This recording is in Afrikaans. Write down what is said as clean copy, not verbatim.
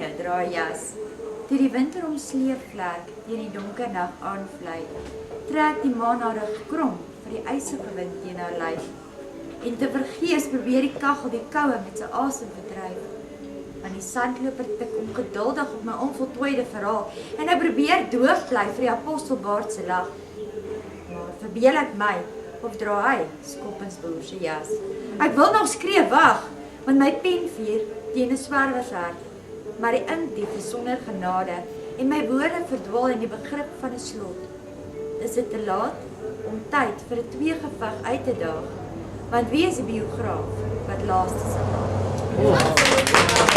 genade dra 'n jas. Toe die winter om sleepvlek teen die donker nag aanvly, trek die maan haar rug krom vir die ysige wind teen haar lyf. En te vergeefs probeer die kagel die koue met sy asem verdryf. Want die sandloper tik ongeduldig op my onvoltooide verhaal en hy probeer doof bly vir die apostelbaard se lag. Maar verbeel ek my of dra hy Skoppensboer se jas? Ek wil nog skree wag, want my pen vier teen 'n swerwershart. Maar die inkdief is sonder genade en my woorde verdwaal in die begrip van 'n slot. Is dit te laat om tyd vir 'n tweegeveg uit te daag? Want wie is die biograaf wat laaste sal maak?